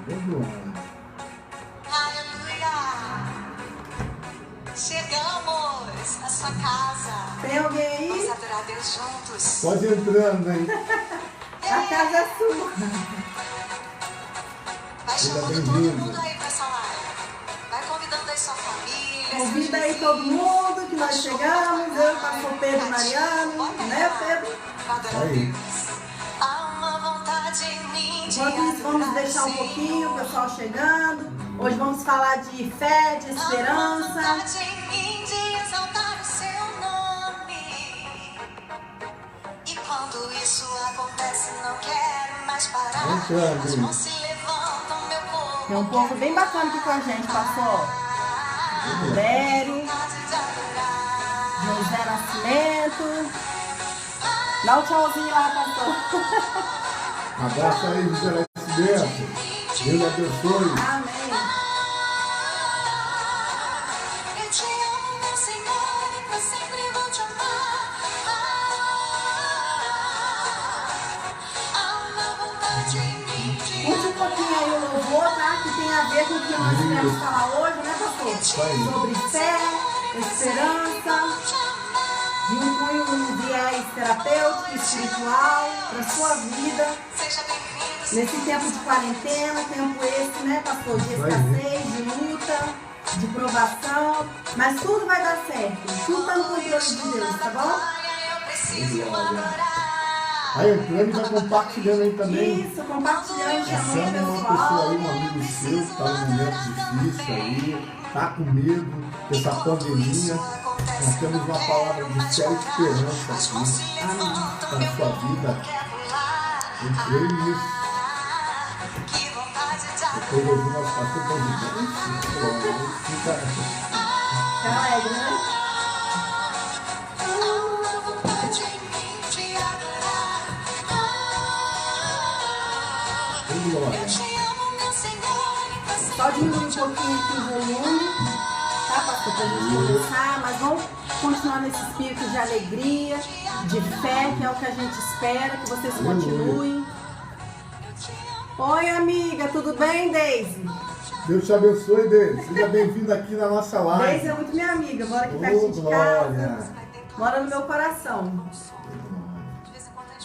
Aleluia. Chegamos à sua casa. Tem alguém aí? Vamos adorar a Deus juntos. Pode entrando, hein? A casa é sua. Vai chamando todo mundo aí pra essa live. Vai convidando aí sua família. Convida aí todo mundo que nós chegamos. Eu, pastor Pedro Mariano, né, Pedro? Pra adorar a Deus. Há uma vontade em mim de Enquanto isso, vamos deixar um pouquinho o pessoal chegando. Hoje vamos falar de fé, de esperança. vontade em mim de exaltar o seu nome. E quando isso acontece, não quero mais parar. As mãos se levantam, meu corpo. Tem um povo bem bacana aqui com a gente, pastor. Lério, José Nascimento. Dá um tchauzinho lá, pastor. Abraço aí, José Nascimento. Deus abençoe. Amém. Eu te amo, meu Senhor, e pra sempre vou te amar. Há uma vontade em mim de Curte um pouquinho aí o louvor, tá? Que tem a ver com o que nós queremos falar hoje, né, pastor? Sobre fé, esperança, de um cunho, um viés terapêutico, espiritual, para a sua vida. seja bem-vindo. Nesse tempo de quarentena, tempo esse, né, pastor? De escassez, de luta, de provação. Mas tudo vai dar certo. Tudo está no controle de Deus, tá bom? Eu preciso adorar. Aí entrando e vai compartilhando aí também. Isso, compartilhando, chamando Chama o uma pessoa aí, pessoal. um amigo seu que está num momento difícil aí, tá com medo dessa pandemia. Nós temos uma palavra de fé e esperança aqui na sua vida. Eu creio nisso. Que vontade de Depois eu vi nosso pastor falando, fica Tá alegre, né? uma vontade em mim de adorar. glória. Eu te amo, meu Senhor, e pra sempre Só diminuir um pouquinho aqui o volume, tá, pastor, pra gente começar, mas vamos continuar nesse espírito de alegria, de fé, que é o que a gente espera, que vocês continuem. Oi, amiga, tudo bem, Deise? Deus te abençoe, Deus. Seja bem-vindo aqui na nossa Deise live. é muito minha amiga, mora aqui Ô, pertinho de glória. casa, mora no meu coração.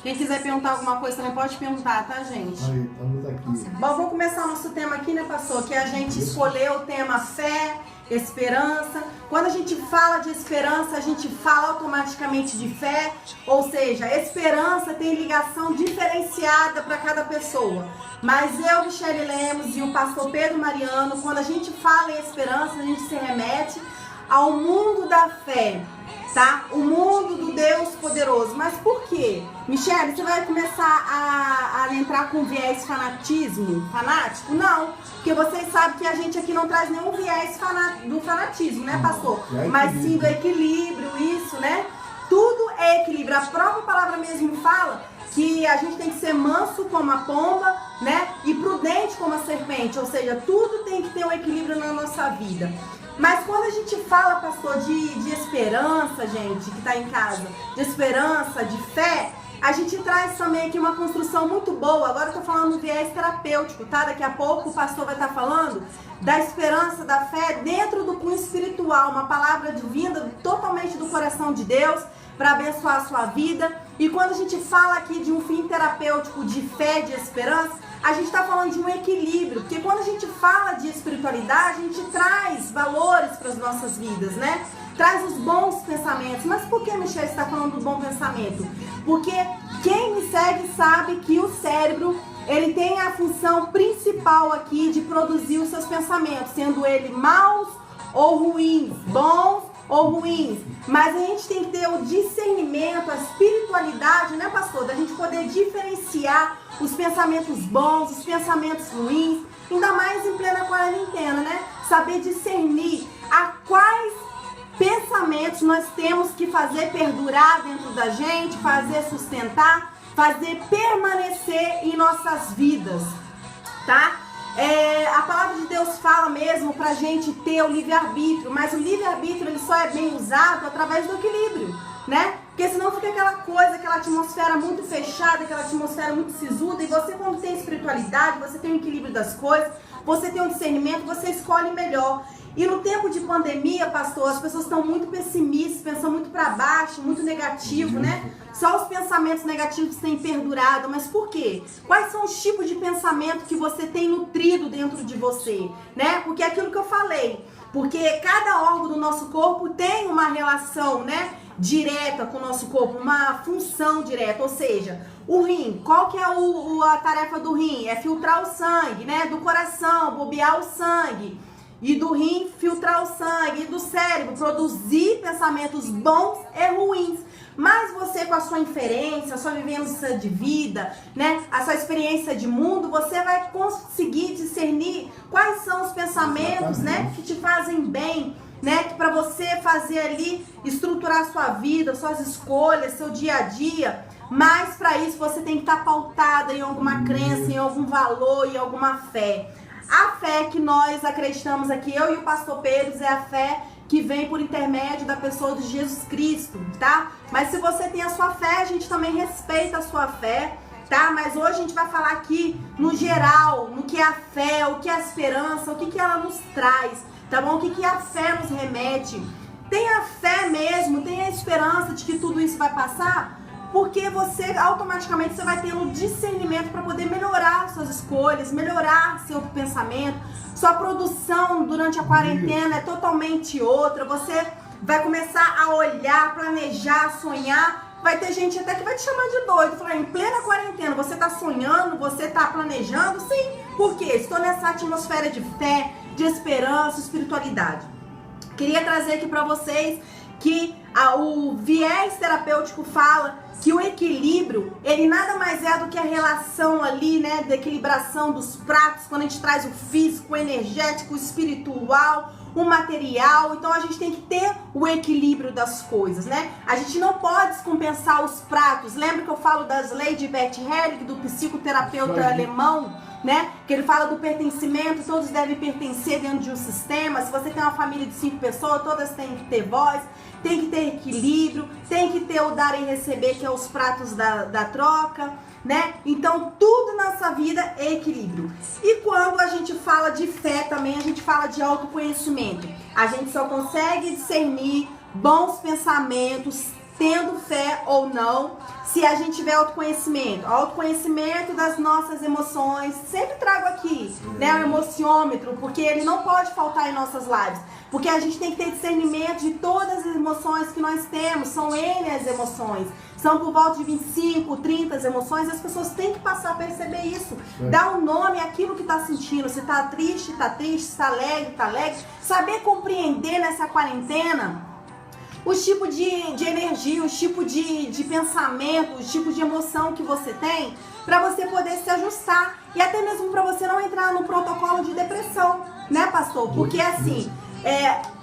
Quem quiser perguntar alguma coisa também pode perguntar, tá, gente? Aí, estamos aqui. Bom, vamos começar o nosso tema aqui, né, pastor? Que a gente escolheu o tema fé, esperança. Quando a gente fala de esperança, a gente fala automaticamente de fé. Ou seja, a esperança tem ligação diferenciada para cada pessoa. Mas eu, Michele Lemos e o pastor Pedro Mariano, quando a gente fala em esperança, a gente se remete ao mundo da fé, tá? O mundo do Deus poderoso. Mas por quê? Michele, você vai começar a entrar com viés fanático? Não, porque vocês sabem que a gente aqui não traz nenhum viés do fanatismo, né, pastor? Mas sim do equilíbrio, isso, né? Tudo é equilíbrio. A própria palavra mesmo fala que a gente tem que ser manso como a pomba, né? E prudente como a serpente. Ou seja, tudo tem que ter um equilíbrio na nossa vida. Mas quando a gente fala, pastor, de esperança, gente, que está em casa, de esperança, de fé, a gente traz também aqui uma construção muito boa. Agora eu tô falando do viés terapêutico, tá? Daqui a pouco o pastor vai estar falando da esperança, da fé dentro do cunho espiritual, uma palavra vinda totalmente do coração de Deus para abençoar a sua vida. E quando a gente fala aqui de um fim terapêutico de fé, de esperança, a gente está falando de um equilíbrio, porque quando a gente fala de espiritualidade, a gente traz valores para as nossas vidas, né? Traz os bons pensamentos. Mas por que, Michele, está falando do bom pensamento? Porque quem me segue sabe que o cérebro, ele tem a função principal aqui de produzir os seus pensamentos, sendo ele maus ou ruins, bons ou ruins. Mas a gente tem que ter o discernimento, a espiritualidade, né, pastor? Da gente poder diferenciar os pensamentos bons, os pensamentos ruins, ainda mais em plena quarentena, né? Saber discernir a quais pensamentos nós temos que fazer perdurar dentro da gente, fazer sustentar, fazer permanecer em nossas vidas, tá? A palavra de Deus fala mesmo pra gente ter o livre-arbítrio, mas o livre-arbítrio ele só é bem usado através do equilíbrio, né? Porque senão fica aquela coisa, aquela atmosfera muito fechada, aquela atmosfera muito sisuda, e você, quando tem espiritualidade, você tem o equilíbrio das coisas, você tem um discernimento, você escolhe melhor. E no tempo de pandemia, pastor, as pessoas estão muito pessimistas, pensam muito para baixo, muito negativo, né? Só os pensamentos negativos têm perdurado. Mas por quê? Quais são os tipos de pensamento que você tem nutrido dentro de você, né? Porque é aquilo que eu falei. Porque cada órgão do nosso corpo tem uma relação, né, direta com o nosso corpo, uma função direta. Ou seja, o rim, qual que é a tarefa do rim? É filtrar o sangue, né? Do coração, bobear o sangue. E do rim, filtrar o sangue. E do cérebro, produzir pensamentos bons e ruins. Mas você, com a sua inferência, a sua vivência de vida, né, a sua experiência de mundo, você vai conseguir discernir quais são os pensamentos, né, que te fazem bem, né, que para você fazer ali, estruturar a sua vida, suas escolhas, seu dia a dia. Mas para isso você tem que estar pautada em alguma crença, em algum valor, em alguma fé. A fé que nós acreditamos aqui, eu e o pastor Pedro, é a fé que vem por intermédio da pessoa de Jesus Cristo, tá? Mas se você tem a sua fé, a gente também respeita a sua fé, tá? Mas hoje a gente vai falar aqui no geral, no que é a fé, o que é a esperança, o que ela nos traz, tá bom? O que a fé nos remete. Tem a fé mesmo, tem a esperança de que tudo isso vai passar, porque você automaticamente você vai tendo discernimento para poder melhorar suas escolhas, melhorar seu pensamento. Sua produção durante a quarentena é totalmente outra. Você vai começar a olhar, planejar, sonhar. Vai ter gente até que vai te chamar de doido. Falar, em plena quarentena, você tá sonhando, você tá planejando? Sim. Por quê? Estou nessa atmosfera de fé, de esperança, espiritualidade. Queria trazer aqui para vocês que o viés terapêutico fala que o equilíbrio, ele nada mais é do que a relação ali, né, da equilibração dos pratos, quando a gente traz o físico, o energético, o espiritual, o material. Então a gente tem que ter o equilíbrio das coisas, né? A gente não pode descompensar os pratos. Lembra que eu falo das leis de Bert Helling, do psicoterapeuta alemão, né? Que ele fala do pertencimento, todos devem pertencer dentro de um sistema. Se você tem uma família de 5 pessoas, todas têm que ter voz, tem que ter equilíbrio, tem que ter o dar e receber, que é os pratos da troca, né? Então tudo na nossa vida é equilíbrio. E quando a gente fala de fé também, a gente fala de autoconhecimento. A gente só consegue discernir bons pensamentos, tendo fé ou não, se a gente tiver autoconhecimento. Autoconhecimento das nossas emoções. Sempre trago aqui, né, o emociômetro, porque ele não pode faltar em nossas lives. Porque a gente tem que ter discernimento de todas as emoções que nós temos. São N as emoções. São por volta de 25, 30 as emoções. E as pessoas têm que passar a perceber isso. Dar um nome àquilo que está sentindo. Se está triste, está triste. Se está alegre, está alegre. Saber compreender nessa quarentena os tipos de energia, os tipos de pensamento, os tipos de emoção que você tem, para você poder se ajustar. E até mesmo para você não entrar no protocolo de depressão, né, pastor? Porque assim,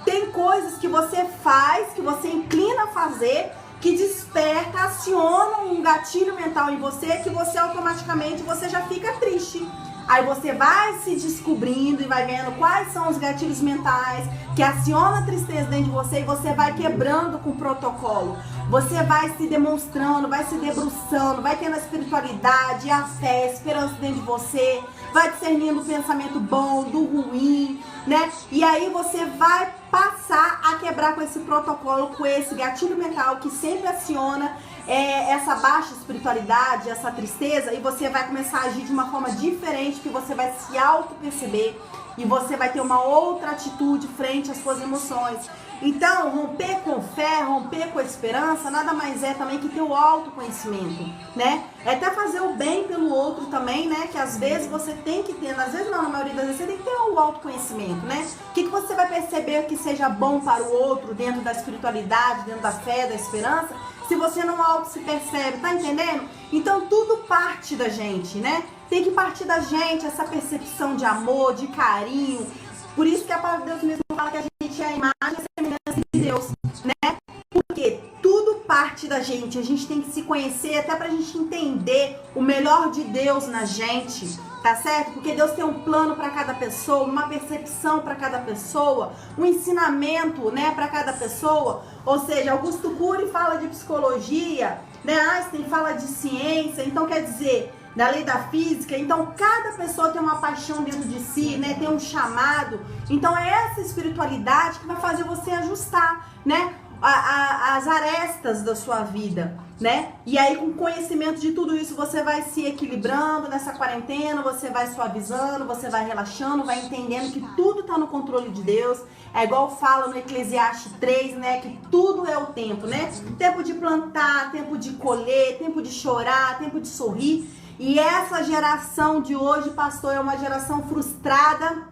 tem coisas que você faz, que você inclina a fazer, que desperta, aciona um gatilho mental em você, que você automaticamente você já fica triste. Aí você vai se descobrindo e vai vendo quais são os gatilhos mentais que acionam a tristeza dentro de você, e você vai quebrando com o protocolo. Você vai se demonstrando, vai se debruçando, vai tendo a espiritualidade, a fé, a esperança dentro de você, vai discernindo o pensamento bom, do ruim, né? E aí você vai passar a quebrar com esse protocolo, com esse gatilho mental que sempre aciona essa baixa espiritualidade, essa tristeza, e você vai começar a agir de uma forma diferente, que você vai se auto-perceber e você vai ter uma outra atitude frente às suas emoções. Então, romper com fé, romper com esperança, nada mais é também que ter o autoconhecimento, né? É até fazer o bem pelo outro também, né? Que às vezes você tem que ter, às vezes não, na maioria das vezes você tem que ter o autoconhecimento, né? O que você vai perceber que seja bom para o outro dentro da espiritualidade, dentro da fé, da esperança, se você não auto se percebe, tá entendendo? Então tudo parte da gente, né? Tem que partir da gente essa percepção de amor, de carinho. Por isso que a palavra de Deus mesmo fala que a gente é a imagem e a semelhança de Deus, né? Porque tudo parte da gente. A gente tem que se conhecer até pra gente entender o melhor de Deus na gente, tá certo? Porque Deus tem um plano para cada pessoa, uma percepção para cada pessoa, um ensinamento, né, para cada pessoa. Ou seja, Augusto Cury fala de psicologia, né, Einstein fala de ciência, então quer dizer, da lei da física. Então cada pessoa tem uma paixão dentro de si, né, tem um chamado. Então é essa espiritualidade que vai fazer você ajustar, né, as arestas da sua vida, né? E aí, com conhecimento de tudo isso, você vai se equilibrando nessa quarentena, você vai suavizando, você vai relaxando, vai entendendo que tudo está no controle de Deus. É igual fala no Eclesiastes 3, né? Que tudo é o tempo, né? Tempo de plantar, tempo de colher, tempo de chorar, tempo de sorrir. E essa geração de hoje, pastor, é uma geração frustrada,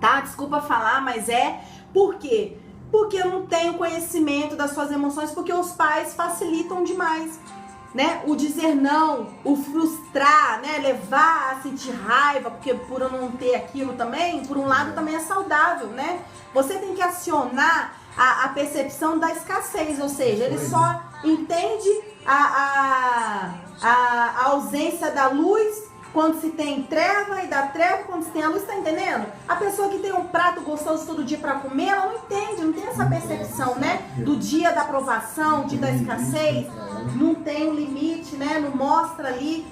tá? Desculpa falar, mas é. Por quê? Porque eu não tenho conhecimento das suas emoções, porque os pais facilitam demais, né? O dizer não, o frustrar, né? Levar a sentir raiva, porque por eu não ter aquilo também, por um lado também é saudável, né? Você tem que acionar a percepção da escassez, ou seja, ele só entende a ausência da luz quando se tem treva, e da treva quando se tem a luz, tá entendendo? A pessoa que tem um prato gostoso todo dia para comer, ela não entende, não tem essa percepção, né? Do dia da aprovação, dia da escassez, não tem um limite, né? Não mostra ali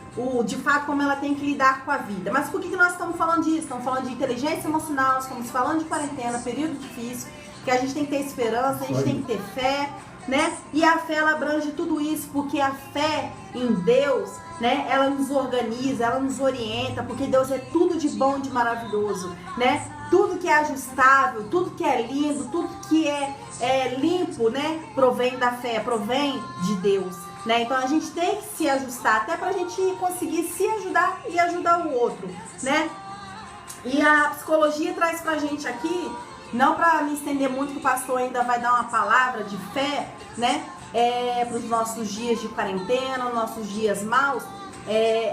de fato como ela tem que lidar com a vida. Mas por que nós estamos falando disso? Estamos falando de inteligência emocional, estamos falando de quarentena, período difícil, que a gente tem que ter esperança, a gente tem que ter fé, né? E a fé, ela abrange tudo isso, porque a fé em Deus, né, ela nos organiza, ela nos orienta, porque Deus é tudo de bom, de maravilhoso, né? Tudo que é ajustável, tudo que é lindo, tudo que é limpo, né, provém da fé, provém de Deus, né? Então a gente tem que se ajustar, até pra gente conseguir se ajudar e ajudar o outro, né? E a psicologia traz pra gente aqui, não para me estender muito, que o pastor ainda vai dar uma palavra de fé, né? Para os nossos dias de quarentena, nossos dias maus,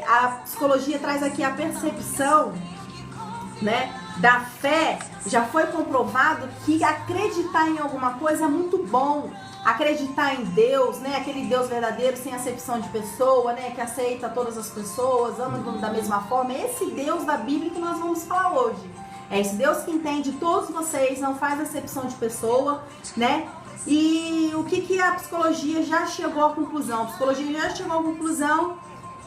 a psicologia traz aqui a percepção, né, da fé. Já foi comprovado que acreditar em alguma coisa é muito bom. Acreditar em Deus, né, aquele Deus verdadeiro, sem acepção de pessoa, né, que aceita todas as pessoas, ama da mesma forma. É esse Deus da Bíblia que nós vamos falar hoje. É esse Deus que entende todos vocês, não faz acepção de pessoa, né? E o que a psicologia já chegou à conclusão? A psicologia já chegou à conclusão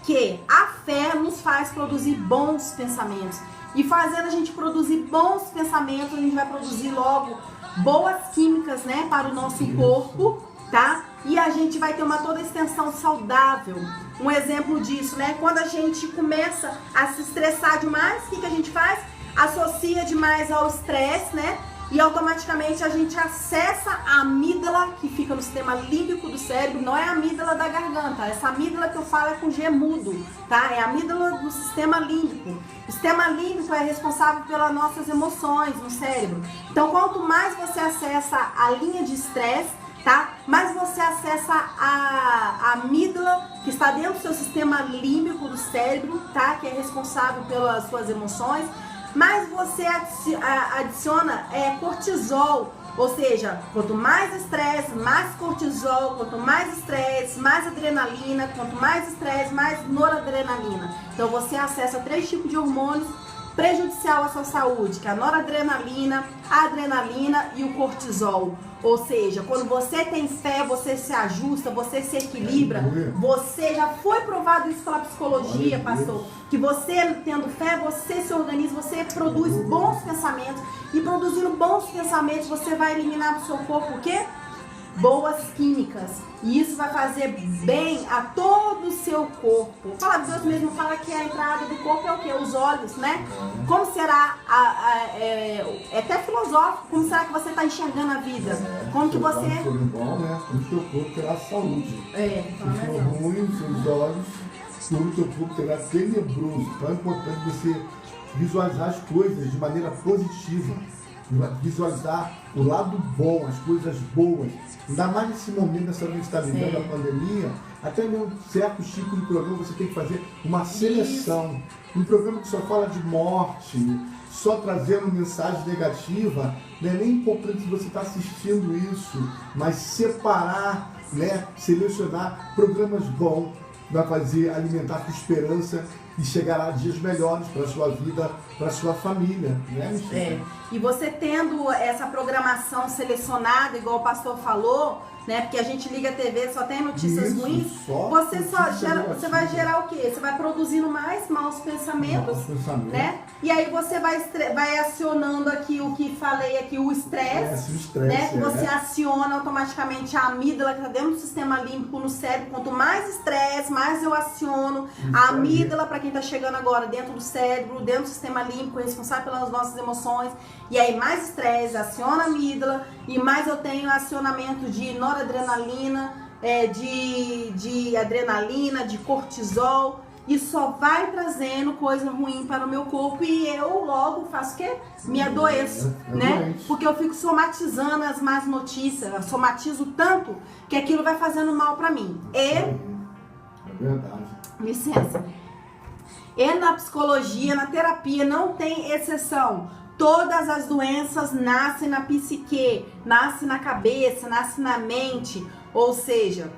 que a fé nos faz produzir bons pensamentos. E fazendo a gente produzir bons pensamentos, a gente vai produzir logo boas químicas, né, para o nosso corpo, tá? E a gente vai ter uma toda extensão saudável. Um exemplo disso, né? Quando a gente começa a se estressar demais, o que a gente faz? Associa demais ao estresse, né? E automaticamente a gente acessa a amígdala, que fica no sistema límbico do cérebro. Não é a amígdala da garganta, essa amígdala que eu falo é com G mudo, tá? É a amígdala do sistema límbico. O sistema límbico é responsável pelas nossas emoções no cérebro. Então, quanto mais você acessa a linha de estresse, tá? Mais você acessa a amígdala, que está dentro do seu sistema límbico do cérebro, tá? Que é responsável pelas suas emoções. Mas você adiciona cortisol, ou seja, quanto mais estresse, mais cortisol, quanto mais estresse, mais adrenalina, quanto mais estresse, mais noradrenalina. Então você acessa 3 tipos de hormônios prejudicial à sua saúde, que é a noradrenalina, a adrenalina e o cortisol. Ou seja, quando você tem fé, você se ajusta, você se equilibra, você já foi provado isso pela psicologia, pastor, que você tendo fé, você se organiza, você produz bons pensamentos, e produzindo bons pensamentos, você vai eliminar do seu corpo o quê? Boas químicas. E isso vai fazer bem a todo o seu corpo. Fala, Deus mesmo fala que a entrada do corpo é o quê? Os olhos, né? Como será, é até filosófico, como será que você está enxergando a vida? Como que você... Se for bom, né? O seu corpo terá saúde. Se for ruim, os seus olhos, o seu corpo terá tenebroso. Então é importante você visualizar as coisas de maneira positiva. Visualizar o lado bom, as coisas boas. Ainda mais nesse momento, nessa que está vivendo a pandemia, até mesmo certos tipos de programa você tem que fazer uma seleção. Um programa que só fala de morte, só trazendo mensagem negativa, não é nem importante se você está assistindo isso, mas separar, né, selecionar programas bons, vai fazer alimentar a sua esperança e chegará a dias melhores para a sua vida, para a sua família, né, Michele? E você tendo essa programação selecionada, igual o pastor falou, né? Porque a gente liga a TV, só tem notícias ruins. Você vai gerar o quê? Você vai produzindo mais maus pensamentos, né? E aí você vai acionando aqui o que falei aqui, o estresse, né? Que você aciona automaticamente a amígdala que está dentro do sistema límbico no cérebro. Quanto mais estresse, mais eu aciono a amígdala, para quem está chegando agora, dentro do cérebro, dentro do sistema límbico, responsável pelas nossas emoções. E aí mais estresse, aciona a amígdala, e mais eu tenho acionamento de noradrenalina, de adrenalina, de cortisol, e só vai trazendo coisa ruim para o meu corpo, e eu logo faço o quê? Me adoeço, né? Porque eu fico somatizando as más notícias, eu somatizo tanto que aquilo vai fazendo mal para mim. É verdade. Licença. E na psicologia, na terapia, não tem exceção. Todas as doenças nascem na psique, nascem na cabeça, nascem na mente. Ou seja,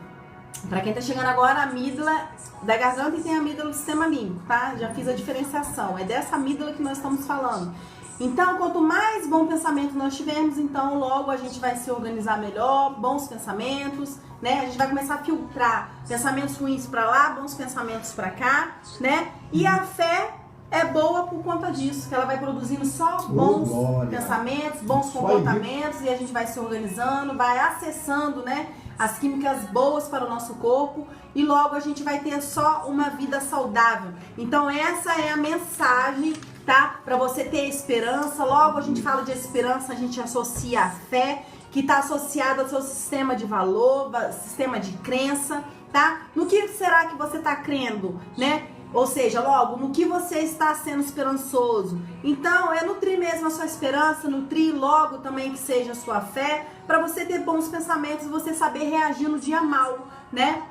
para quem tá chegando agora, a amígdala da garganta e tem a amígdala do sistema límbico, tá? Já fiz a diferenciação. É dessa amígdala que nós estamos falando. Então, quanto mais bom pensamento nós tivermos, então logo a gente vai se organizar melhor, bons pensamentos, né? A gente vai começar a filtrar pensamentos ruins para lá, bons pensamentos para cá, né? E a fé é boa por conta disso, que ela vai produzindo só bons pensamentos, bons comportamentos, e a gente vai se organizando, vai acessando, né, as químicas boas para o nosso corpo, e logo a gente vai ter só uma vida saudável. Então essa é a mensagem, tá? Para você ter esperança. Logo a gente fala de esperança, a gente associa a fé, que está associada ao seu sistema de valor, sistema de crença, tá? No que será que você está crendo, né? Ou seja, logo, no que você está sendo esperançoso. Então, é nutrir mesmo a sua esperança, nutrir logo também que seja a sua fé, para você ter bons pensamentos e você saber reagir no dia mal, né?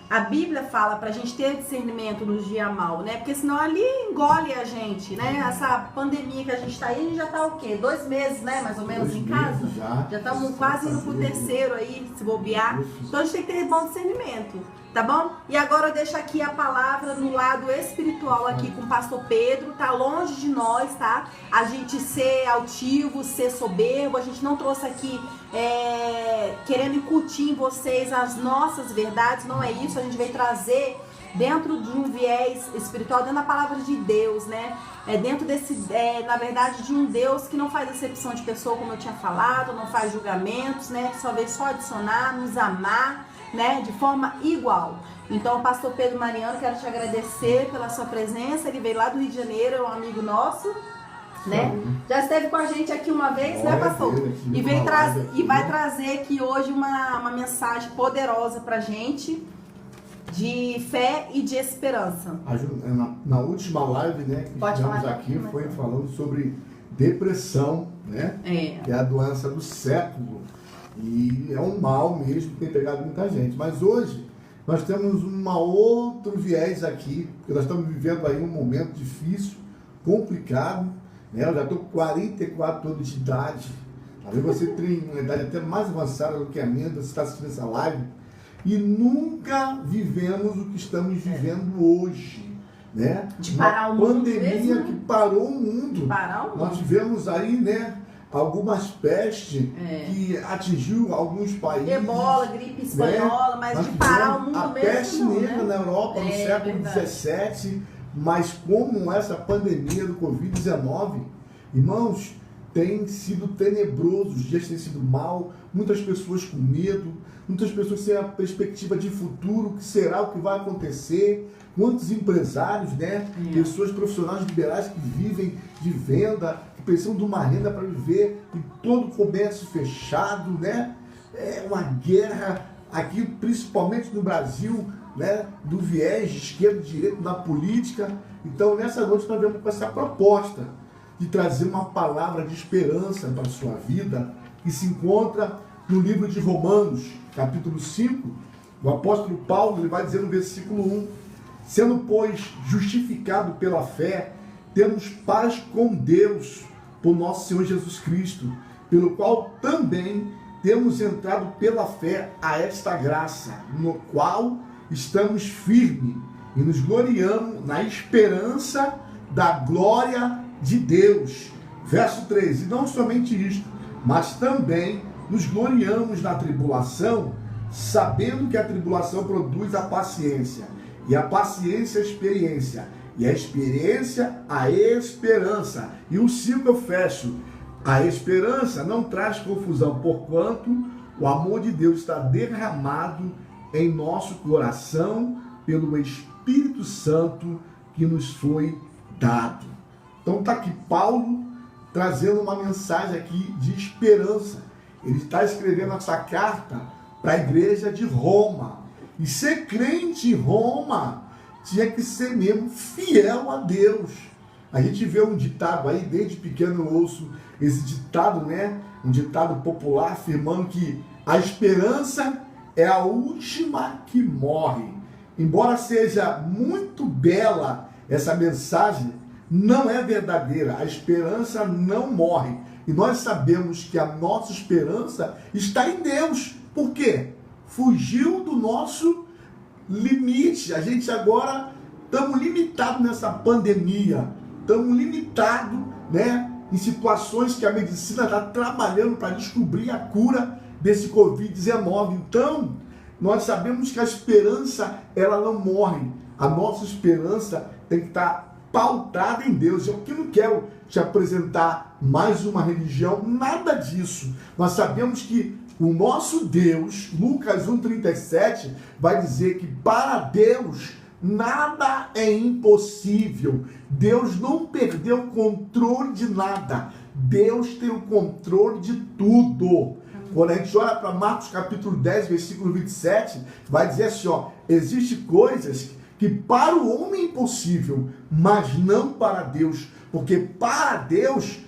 A Bíblia fala pra gente ter discernimento no dia mal, né? Porque senão ali engole a gente, né? Essa pandemia que a gente tá aí, a gente já tá o quê? 2 meses, né? Mais ou menos em casa? Já estamos quase indo pro terceiro aí, se bobear. Então a gente tem que ter bom discernimento, tá bom? E agora eu deixo aqui a palavra no lado espiritual aqui com o pastor Pedro. Tá longe de nós, tá? A gente ser altivo, ser soberbo. A gente não trouxe aqui querendo incutir em vocês as nossas verdades, não é isso. A gente veio trazer dentro de um viés espiritual, dentro da palavra de Deus, né? Dentro desse, na verdade, de um Deus que não faz acepção de pessoa, como eu tinha falado, não faz julgamentos, né? Só veio só adicionar, nos amar, né? De forma igual. Então, pastor Pedro Mariano, quero te agradecer pela sua presença. Ele veio lá do Rio de Janeiro, é um amigo nosso, né? Já esteve com a gente aqui uma vez, né, pastor? E vai trazer aqui hoje uma mensagem poderosa pra gente, de fé e de esperança. Na última live, né, que tivemos aqui, foi falando sobre depressão, né? Que é a doença do século. E é um mal mesmo que tem pegado muita gente. Mas hoje nós temos outro viés aqui, porque nós estamos vivendo aí um momento difícil, complicado, né? Eu já estou com 44 anos de idade. Talvez você tenha uma idade até mais avançada do que a minha, você está assistindo essa live. E nunca vivemos o que estamos vivendo hoje, né? De parar o mundo pandemia mesmo, que parou o mundo. Nós tivemos aí, né, algumas pestes que atingiu alguns países. Ebola, gripe espanhola, né? Mas de parar o mundo a mesmo. A peste negra, né? Na Europa no século verdade. XVII, mas como essa pandemia do Covid-19, irmãos, tem sido tenebroso, os dias têm sido mal, muitas pessoas com medo, muitas pessoas sem a perspectiva de futuro, o que será, o que vai acontecer, quantos empresários, né? Pessoas profissionais liberais que vivem de venda, que precisam de uma renda para viver, e todo o comércio fechado, né? É uma guerra aqui, principalmente no Brasil, né? Do viés de esquerda e direita na política. Então, nessa noite nós vemos com essa proposta de trazer uma palavra de esperança para a sua vida, que se encontra no livro de Romanos, capítulo 5, o apóstolo Paulo ele vai dizer no versículo 1, sendo, pois, justificado pela fé, temos paz com Deus, por nosso Senhor Jesus Cristo, pelo qual também temos entrado pela fé a esta graça, no qual estamos firmes e nos gloriamos na esperança da glória de Deus. Verso 3, e não somente isto, mas também nos gloriamos na tribulação, sabendo que a tribulação produz a paciência, e a paciência a experiência, e a experiência a esperança. E o 5 eu fecho. A esperança não traz confusão, porquanto o amor de Deus está derramado em nosso coração pelo Espírito Santo que nos foi dado. Então está aqui Paulo trazendo uma mensagem aqui de esperança. Ele está escrevendo essa carta para a igreja de Roma. E ser crente em Roma tinha que ser mesmo fiel a Deus. A gente vê um ditado aí, desde pequeno eu ouço esse ditado, né? Um ditado popular afirmando que a esperança é a última que morre. Embora seja muito bela essa mensagem, não é verdadeira. A esperança não morre. E nós sabemos que a nossa esperança está em Deus. Por quê? Fugiu do nosso limite. A gente agora estamos limitados nessa pandemia. Estamos limitados, né, em situações que a medicina está trabalhando para descobrir a cura desse Covid-19. Então, nós sabemos que a esperança, ela não morre. A nossa esperança tem que estar pautada em Deus. Eu aqui não quero te apresentar mais uma religião, nada disso. Nós sabemos que o nosso Deus, Lucas 1,37, vai dizer que para Deus nada é impossível. Deus não perdeu o controle de nada. Deus tem o controle de tudo. Quando a gente olha para Marcos capítulo 10, versículo 27, vai dizer assim, ó, existem coisas que para o homem é impossível, mas não para Deus, porque para Deus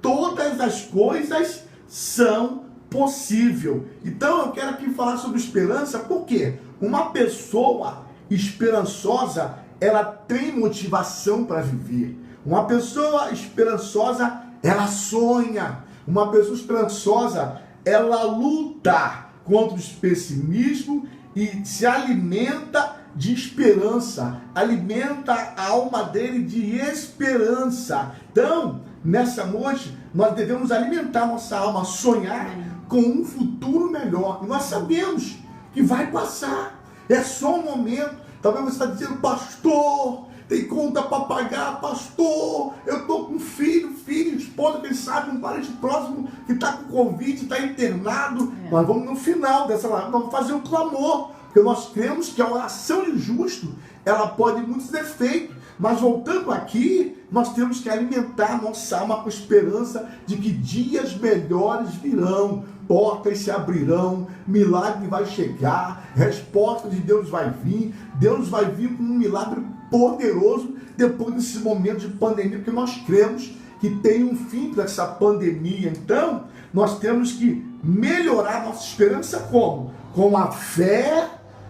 todas as coisas são possíveis. Então eu quero aqui falar sobre esperança, porque uma pessoa esperançosa, ela tem motivação para viver. Uma pessoa esperançosa, ela sonha. Uma pessoa esperançosa, ela luta contra o pessimismo e se alimenta de esperança, alimenta a alma dele de esperança. Então, nessa noite, nós devemos alimentar nossa alma, sonhar com um futuro melhor. E nós sabemos que vai passar. É só um momento. Talvez você está dizendo, pastor, tem conta para pagar, pastor, eu estou com filho, esposa, quem sabe, um parente próximo que está com Covid, está internado. Nós vamos no final dessa live, nós vamos fazer um clamor, porque nós cremos que a oração de justo, ela pode muitos efeitos. Mas voltando aqui, nós temos que alimentar nossa alma com esperança de que dias melhores virão, portas se abrirão, milagre vai chegar, resposta de Deus vai vir. Deus vai vir com um milagre poderoso depois desse momento de pandemia, porque nós cremos que tem um fim para essa pandemia. Então, nós temos que melhorar nossa esperança como? Com a fé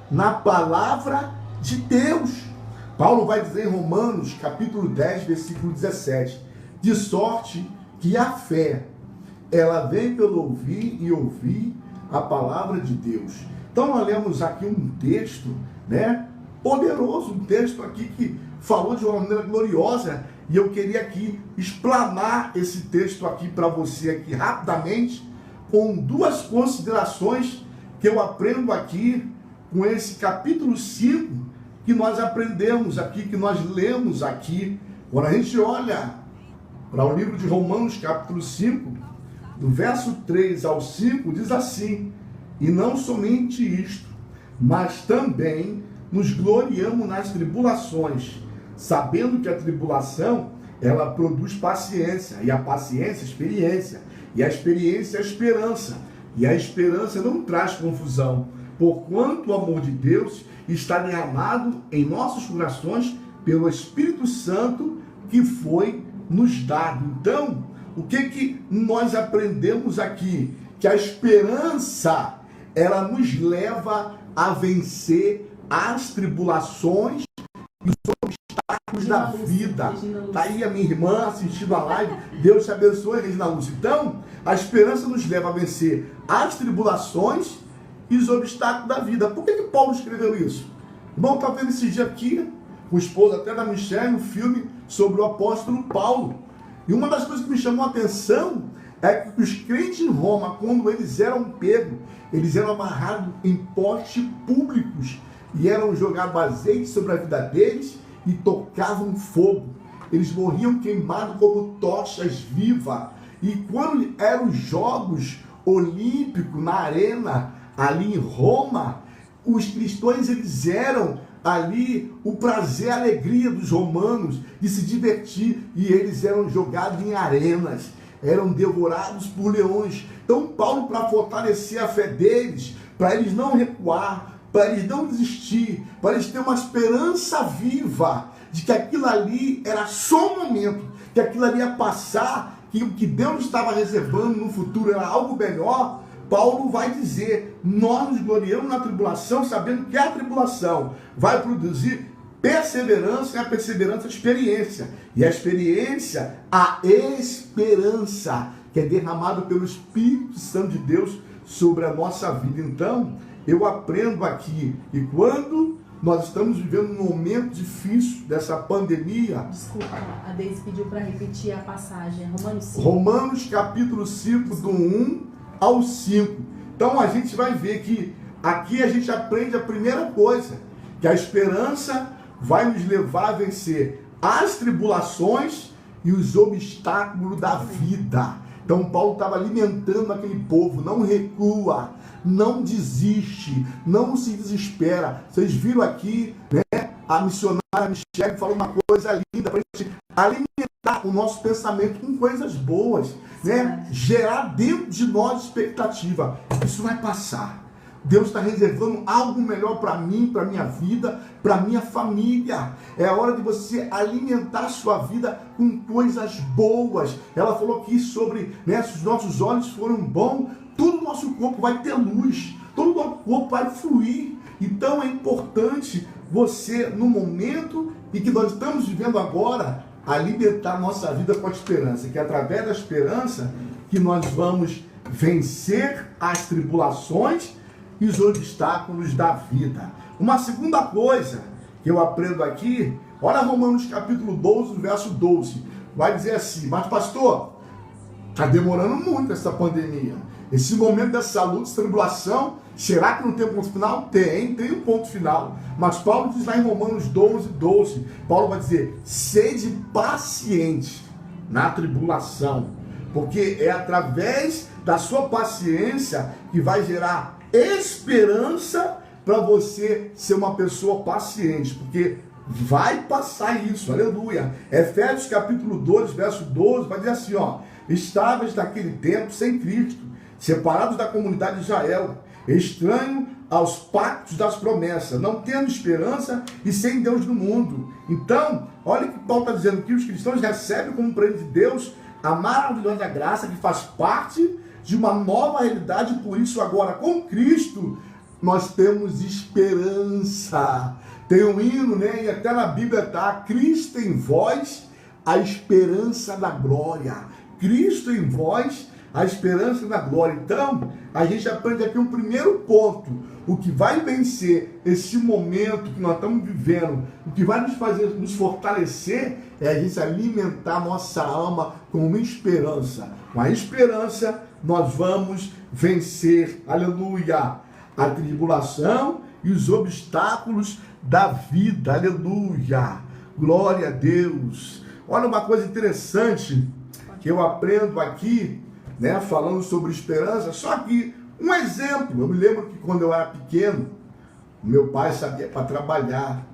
na palavra de Deus. Paulo vai dizer em Romanos, capítulo 10, versículo 17, de sorte que a fé, ela vem pelo ouvir e ouvir a palavra de Deus. Então nós lemos aqui um texto, né, poderoso, um texto aqui que falou de uma maneira gloriosa, e eu queria aqui explanar esse texto aqui para você aqui rapidamente, com duas considerações que eu aprendo aqui com esse capítulo 5, que nós aprendemos aqui, que nós lemos aqui. Quando a gente olha para o livro de Romanos, capítulo 5, do verso 3 ao 5, diz assim, e não somente isto, mas também nos gloriamos nas tribulações, sabendo que a tribulação, ela produz paciência, e a paciência, experiência, e a experiência, esperança, e a esperança não traz confusão, porquanto o amor de Deus está derramado em nossos corações pelo Espírito Santo que foi nos dado. Então, o que nós aprendemos aqui? Que a esperança, ela nos leva a vencer as tribulações e os obstáculos da vida. Está aí a minha irmã assistindo a live. Deus te abençoe, Regina Lúcia. Então, a esperança nos leva a vencer as tribulações e os obstáculos da vida. Por que Paulo escreveu isso? Irmão, está vendo esse dia aqui? o esposo até da Michelle, um filme sobre o apóstolo Paulo. E uma das coisas que me chamou a atenção é que os crentes em Roma, quando eles eram pegos, eles eram amarrados em postes públicos e eram jogados azeite sobre a vida deles e tocavam fogo. Eles morriam queimados como tochas vivas. E quando eram os Jogos Olímpicos na arena, ali em Roma, os cristãos eles eram ali o prazer, a alegria dos romanos de se divertir, e eles eram jogados em arenas, eram devorados por leões. Então Paulo, para fortalecer a fé deles, para eles não recuar, para eles não desistir, para eles terem uma esperança viva de que aquilo ali era só um momento, que aquilo ali ia passar, que o que Deus estava reservando no futuro era algo melhor, Paulo vai dizer: nós nos gloriamos na tribulação, sabendo que a tribulação vai produzir perseverança, e a perseverança, a experiência. E a experiência, a esperança, que é derramado pelo Espírito Santo de Deus sobre a nossa vida. Então, eu aprendo aqui, e quando nós estamos vivendo um momento difícil dessa pandemia... Desculpa, a Deise pediu para repetir a passagem, Romanos 5. Romanos capítulo 5, do 1 ao 5. Então a gente vai ver que aqui a gente aprende a primeira coisa, que a esperança vai nos levar a vencer as tribulações e os obstáculos da vida. Então Paulo estava alimentando aquele povo: não recua, não desiste, não se desespera. Vocês viram aqui, né, a missionária Michelle falou uma coisa linda para a gente alimentar o nosso pensamento com coisas boas, né? Gerar dentro de nós expectativa. Isso vai passar. Deus está reservando algo melhor para mim, para minha vida, para minha família. É a hora de você alimentar a sua vida com coisas boas. Ela falou aqui sobre, né, se os nossos olhos forem bons, todo o nosso corpo vai ter luz, todo o nosso corpo vai fluir. Então é importante você, no momento em que nós estamos vivendo agora, alimentar a nossa vida com a esperança, que é através da esperança que nós vamos vencer as tribulações e os obstáculos da vida. Uma segunda coisa que eu aprendo aqui, olha Romanos capítulo 12, verso 12, vai dizer assim: mas pastor, está demorando muito essa pandemia, esse momento dessa luta, essa tribulação, será que não tem um ponto final? Tem um ponto final. Mas Paulo diz lá em Romanos 12, 12, Paulo vai dizer: sede paciente na tribulação, porque é através da sua paciência que vai gerar esperança para você ser uma pessoa paciente, porque vai passar isso, aleluia. Efésios capítulo 2, verso 12, vai dizer assim, ó: estáveis naquele tempo sem Cristo, separados da comunidade de Israel, estranho aos pactos das promessas, não tendo esperança e sem Deus no mundo. Então, olha o que Paulo está dizendo, que os cristãos recebem como prêmio de Deus a maravilhosa graça que faz parte de uma nova realidade. Por isso agora com Cristo nós temos esperança. Tem um hino, né? E até na Bíblia está: Cristo em vós, a esperança da glória. Cristo em vós, a esperança da glória. Então a gente aprende aqui um primeiro ponto: o que vai vencer esse momento que nós estamos vivendo, o que vai nos fazer, nos fortalecer, é a gente alimentar nossa alma com uma esperança. Com a esperança nós vamos vencer, aleluia, a tribulação e os obstáculos da vida, aleluia, glória a Deus. Olha uma coisa interessante que eu aprendo aqui, né, falando sobre esperança, só que um exemplo. Eu me lembro que quando eu era pequeno, meu pai sabia para trabalhar,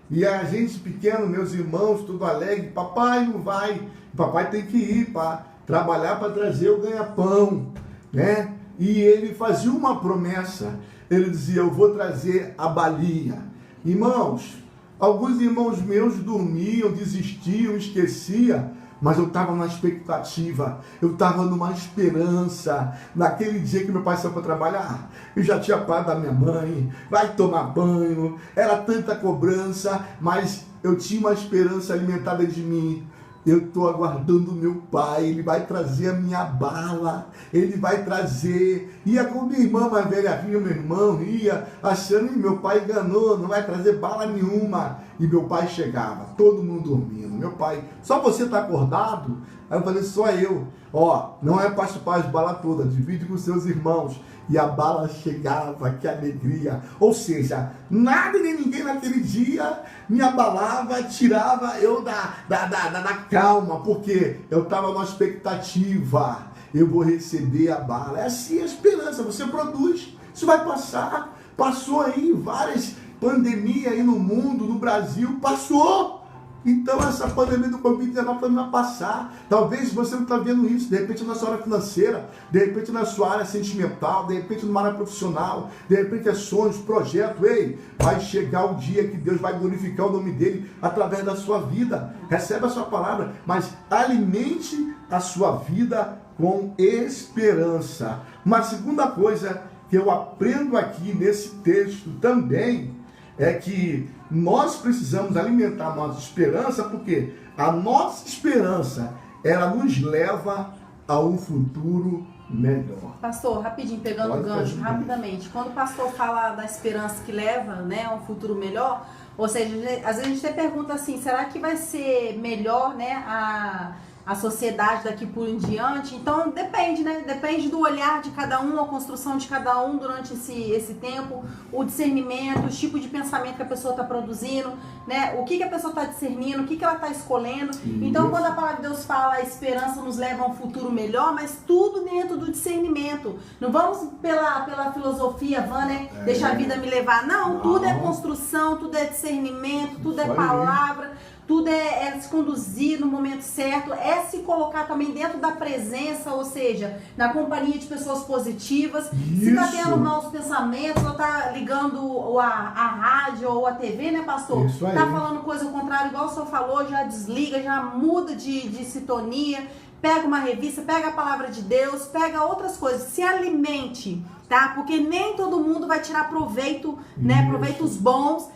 e a gente pequeno, meus irmãos, tudo alegre: papai não vai, papai tem que ir para trabalhar para trazer o ganha-pão, né? E ele fazia uma promessa, ele dizia: eu vou trazer a balinha. Irmãos, alguns irmãos meus dormiam, desistiam, esqueciam, mas eu estava numa expectativa, eu estava numa esperança. Naquele dia que meu pai saiu para trabalhar, eu já tinha parado da minha mãe, vai tomar banho, era tanta cobrança, mas eu tinha uma esperança alimentada de mim. Eu estou aguardando o meu pai, ele vai trazer a minha bala, ele vai trazer. Ia com minha irmã mais velha, meu irmão ia achando que meu pai enganou, não vai trazer bala nenhuma. e meu pai chegava, todo mundo dormindo. Meu pai, só você tá acordado? Aí eu falei, só eu. Ó, não é para chupar as balas todas, divide com seus irmãos. E a bala chegava, que alegria. Ou seja, nada nem ninguém naquele dia me abalava, tirava eu da calma, porque eu estava numa expectativa. Eu vou receber a bala. É assim a esperança, você produz, isso vai passar. Passou aí várias pandemias aí no mundo, no Brasil, passou. Então essa pandemia do Covid-19 também vai passar. Talvez você não está vendo isso, de repente na sua área financeira, de repente na sua área sentimental, de repente numa área profissional, de repente é sonhos, projeto. Ei, vai chegar o dia que Deus vai glorificar o nome dele através da sua vida. Recebe a sua palavra, mas alimente a sua vida com esperança. Uma segunda coisa que eu aprendo aqui nesse texto também é que nós precisamos alimentar a nossa esperança, porque a nossa esperança, ela nos leva a um futuro melhor. Pastor, rapidinho, pegando o gancho, rapidamente. Quando o pastor fala da esperança que leva, né, a um futuro melhor, ou seja, às vezes a gente até pergunta assim, será que vai ser melhor, né, a sociedade daqui por em diante? Então depende, né? Depende do olhar de cada um, a construção de cada um durante esse tempo, o discernimento, o tipo de pensamento que a pessoa está produzindo, né? O que a pessoa está discernindo, o que ela está escolhendo. Então quando a palavra de Deus fala a esperança nos leva a um futuro melhor, mas tudo dentro do discernimento. Não vamos pela filosofia vã, né? Deixa a vida me levar. Não, tudo é construção, tudo é discernimento, tudo é palavra. Tudo é se conduzir no momento certo, é se colocar também dentro da presença, ou seja, na companhia de pessoas positivas. Isso. Se está tendo maus pensamentos, ou está ligando a rádio ou a TV, né, pastor? Está falando coisa contrária, igual o senhor falou, já desliga, já muda de sintonia, pega uma revista, pega a palavra de Deus, pega outras coisas, se alimente, tá? Porque nem todo mundo vai tirar proveito, né? Proveitos bons.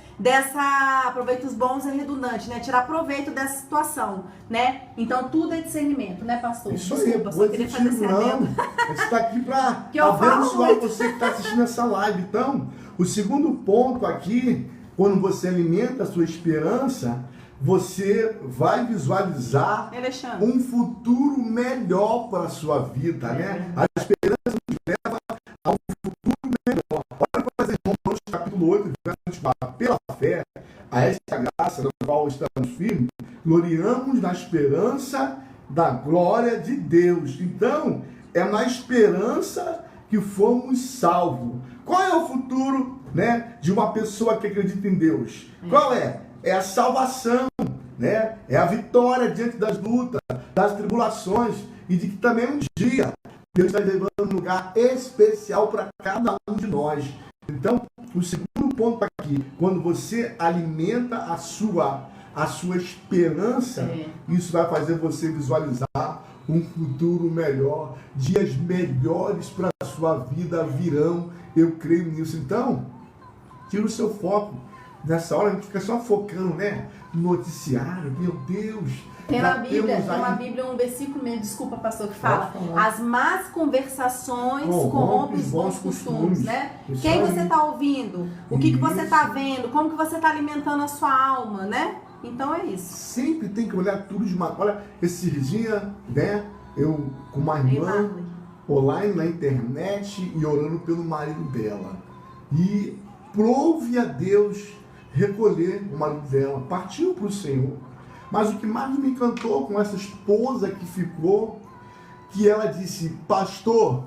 Proveitos bons é redundante, né? Tirar proveito dessa situação, né? Então tudo é discernimento, né, pastor? Isso Desculpa, aí, só queria fazer esse adendo. A gente está aqui para abençoar você que está assistindo essa live. Então, o segundo ponto aqui, quando você alimenta a sua esperança, você vai visualizar um futuro melhor para a sua vida, né? A esperança nos leva a um futuro melhor. Olha para fazer Romanos capítulo 8, verso 24. Pela fé, a esta graça na qual estamos firmes, gloriamos na esperança da glória de Deus. Então, é na esperança que fomos salvos. Qual é o futuro, né, de uma pessoa que acredita em Deus? Qual é? É a salvação, né? É a vitória diante das lutas, das tribulações, e de que também um dia Deus está levando um lugar especial para cada um de nós. Então, o segundo ponto aqui, quando você alimenta a sua esperança, isso vai fazer você visualizar um futuro melhor, dias melhores para a sua vida virão, eu creio nisso. Então, tira o seu foco. Nessa hora a gente fica só focando, né, no noticiário, meu Deus. Tem na Bíblia um versículo mesmo, desculpa, pastor, que fala: as más conversações corrompem os bons costumes, né? Quem você está ouvindo? O que você está vendo? Como que você está alimentando a sua alma, né? Então é isso. Sempre tem que olhar tudo de uma... Olha, esses dias, né, eu com uma irmã online na internet e orando pelo marido dela. E prove a Deus recolher o marido dela, partiu para o Senhor. Mas o que mais me encantou com essa esposa que ficou, que ela disse: pastor,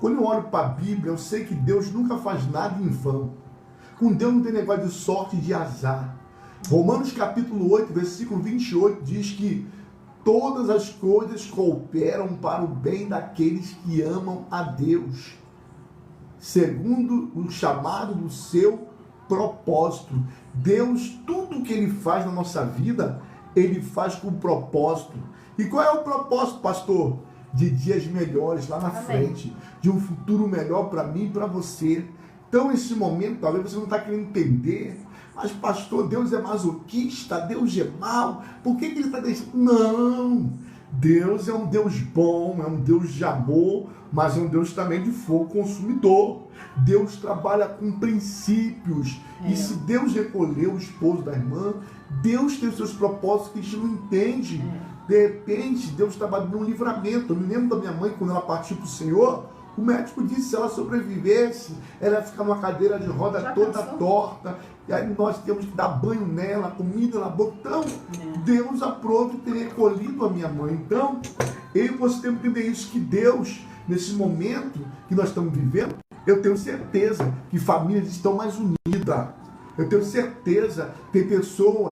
quando eu olho para a Bíblia, eu sei que Deus nunca faz nada em vão. Com Deus não tem negócio de sorte e de azar. Romanos capítulo 8, versículo 28 diz que todas as coisas cooperam para o bem daqueles que amam a Deus, segundo o chamado do seu propósito. Deus, tudo que Ele faz na nossa vida, Ele faz com propósito. E qual é o propósito, pastor? De dias melhores lá na frente, de um futuro melhor para mim e para você. Então, nesse momento, talvez você não está querendo entender, mas pastor, Deus é masoquista, Deus é mau, por que Ele está deixando? Não! Deus é um Deus bom, é um Deus de amor, mas é um Deus também de fogo consumidor. Deus trabalha com princípios. E se Deus recolheu o esposo da irmã, Deus tem os seus propósitos que a gente não entende. De repente, Deus trabalha num livramento. Eu me lembro da minha mãe, quando ela partiu para o Senhor, o médico disse que se ela sobrevivesse, ela ia ficar numa cadeira de roda toda torta. E aí nós temos que dar banho nela, comida na boca. Então, Deus aprova ter recolhido a minha mãe. Então, eu e você temos que entender isso, que Deus, nesse momento que nós estamos vivendo, eu tenho certeza que famílias estão mais unidas. Eu tenho certeza que tem pessoas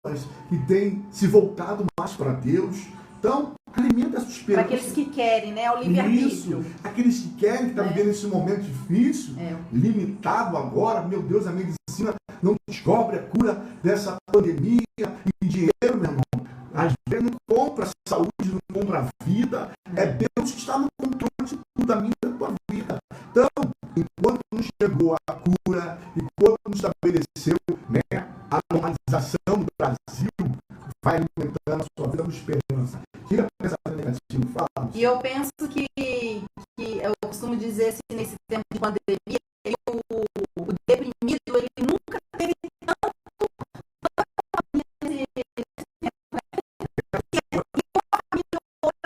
que têm se voltado mais para Deus. Então, alimenta essa esperança. Para aqueles que querem, né? O livre-arbítrio. Isso. Aqueles que querem, que estão vivendo esse momento difícil, limitado agora, meu Deus, a medicina não descobre a cura dessa pandemia. E dinheiro, meu irmão, às vezes não compra saúde, não compra vida. É Deus que está no controle de tudo, da minha e da tua vida. Então, enquanto não chegou a cura, enquanto não estabeleceu, né, a normalização do Brasil, vai alimentando a sua vida com esperança. Tira pensamento negativo, fala. E eu penso que eu costumo dizer assim, nesse tempo de pandemia, o deprimido, ele nunca teve tanto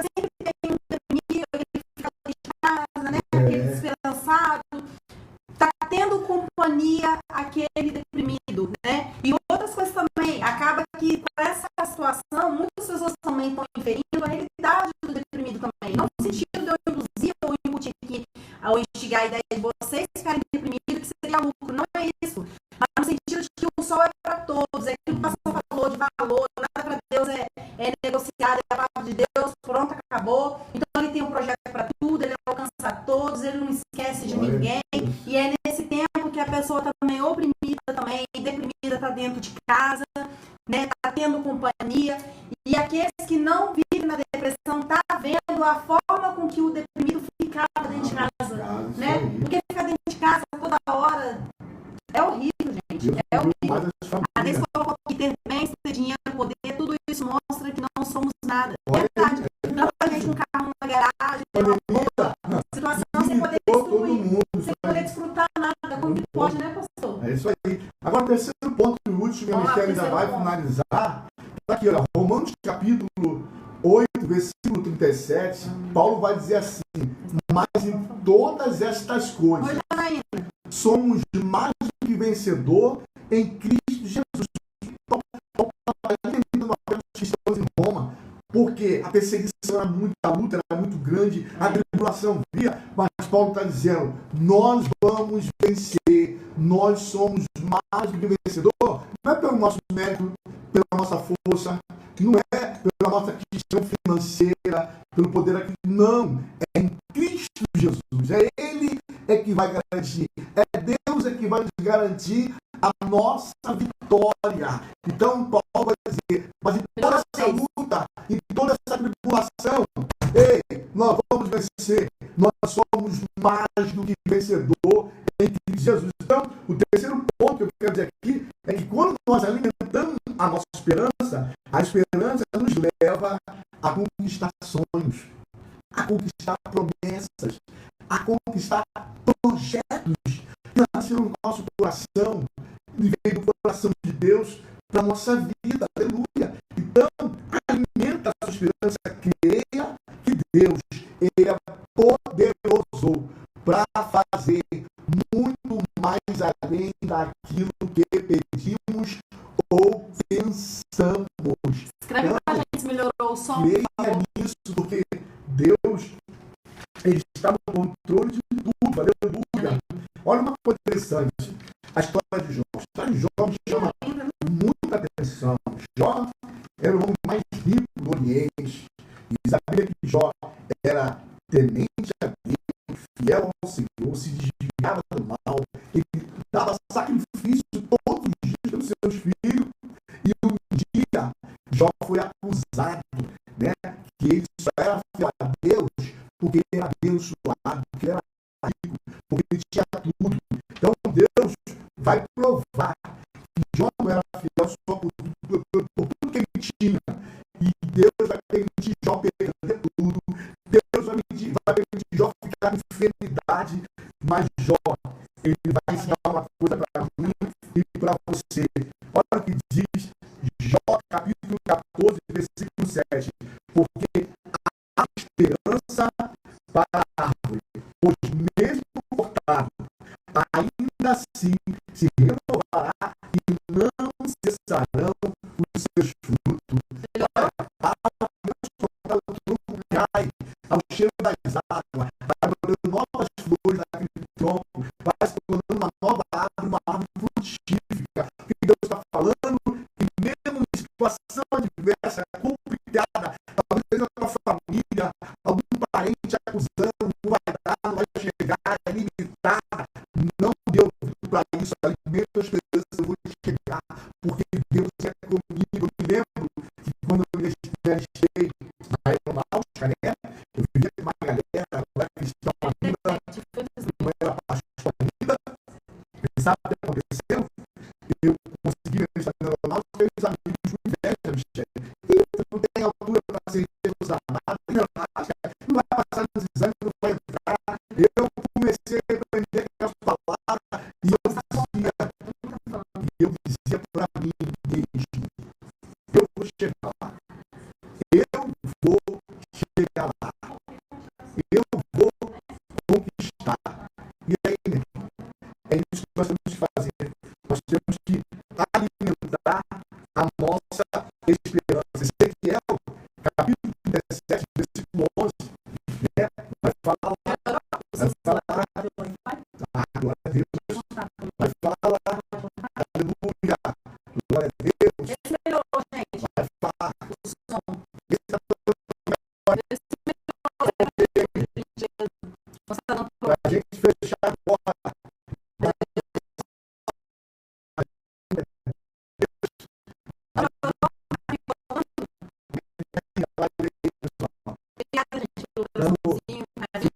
sempre tem um deprimido, ele fica de casa, né? Aquele desesperançado, tá tendo companhia aquele deprimido, né? E outras coisas também, acaba que com essa situação, muitas pessoas também estão inferindo a realidade do deprimido também. Não no sentido de eu induzir ou incutir aqui, ou instigar a ideia de vocês ficarem deprimidos, que seria lucro. Não é isso. Mas no sentido de que o sol é para todos, é aquilo que o pastor falou de valor, nada para Deus é negociado, é a palavra de Deus, pronto, acabou. Então ele tem um projeto para tudo, ele alcança todos, ele não esquece de ninguém. E é nesse tempo que a pessoa está também oprimida, também deprimida, está dentro de casa, né? Está tendo companhia. E aqueles que não vivem na depressão tá vendo a forma com que o deprimido ficava dentro de casa, né? Porque ficar dentro de casa toda hora é horrível, gente. É horrível. A Deus colocou que ter bens, ter dinheiro, poder, tudo isso mostra que não somos nada. É verdade. Tanta gente com carro na garagem, uma situação sem poder sem poder desfrutar nada. Como que pode, né, pastor? É isso aí. Agora, o terceiro ponto e último, que a Michelle ainda vai finalizar. Tá aqui, olha, Romanos capítulo 8, versículo 37, Paulo vai dizer assim: mas em todas estas coisas somos mais do que vencedor em Cristo Jesus. Então, Paulo está entendendo os cristãos em Roma, porque a perseguição era muito, a luta era muito grande, a tribulação via, mas Paulo está dizendo: nós vamos vencer, nós somos mais do que vencedor. Não é pelo nosso mérito, pela nossa força, não é pela nossa questão financeira, pelo poder aqui, não, é em Cristo Jesus, é Ele que vai garantir, é Deus que vai nos garantir a nossa vitória. Então Paulo vai dizer: mas em toda essa luta, em toda essa tribulação, ei, nós vamos vencer, nós somos mais do que vencedor em Cristo Jesus. Então, o terceiro ponto que eu quero dizer aqui é que quando nós alimentamos a nossa esperança, a esperança nos leva a conquistar sonhos, a conquistar promessas, a conquistar projetos que nasceram no nosso coração, e veio do coração de Deus para a nossa vida. Aleluia! Então, alimenta a sua esperança, creia que Deus, Ele é poderoso para fazer muito mais além daquilo que pedimos ou pensamos. Escreve para a gente se melhorou o som. Creia nisso, porque Deus, Ele está no controle de tudo. Aleluia! Olha uma coisa interessante, a história de Jó. A história de Jó me chama muita atenção. Jó era o homem mais rico do Oriente. E sabia que Jó era temente a Deus, fiel ao Senhor, se desviava do mal, ele dava sacrifício todos os dias pelos seus filhos. E um dia Jó foi acusado, né, que ele só era fiel a Deus porque ele era abençoado, porque ele era rico, porque ele tinha tudo. Então Deus vai provar que Jó não era fiel só por tudo que ele tinha. E Deus vai permitir Jó perder verdade, mas Jó, ele vai ensinar uma coisa para mim e para você. Olha o que diz Jó, capítulo 14, versículo 7. Porque há esperança para a árvore, pois mesmo cortado, ainda assim se renovará e não cessarão os seus frutos. Olha a palavra de Deus, quando o tronco cai ao cheiro das águas, vai dando novas flores naquele tronco, vai se tornando uma nova árvore, uma árvore frutífica. O que Deus está falando? Que mesmo em situação adversa, complicada, talvez a tua família, algum parente acusando, não vai dar, não vai chegar, é limitada. Não deu para isso, alimento a esperança, eu vou chegar, porque Deus é comigo. Eu me lembro que quando eu me deixei na aeronáutica, né? Eu vivia com uma galera, não era cristão ainda, não era pastor ainda. E sabe o que aconteceu? Eu consegui entrar na aeronáutica e os amigos me inveja, Michele. E não tem altura para ser Deus amado, não vai passar nos exames, não vai entrar. Eu comecei a aprender aquelas palavras e eu dizia para mim mesmo, eu vou chegar lá, eu vou chegar lá, eu vou conquistar. E aí, é isso que nós temos que fazer. Nós temos que alimentar a nossa esperança. Ezequiel, capítulo 17, versículo 11, né? Vai falar lá, glória a Deus, vai falar lá, aleluia, glória a Deus, vai falar, para a gente fechar agora.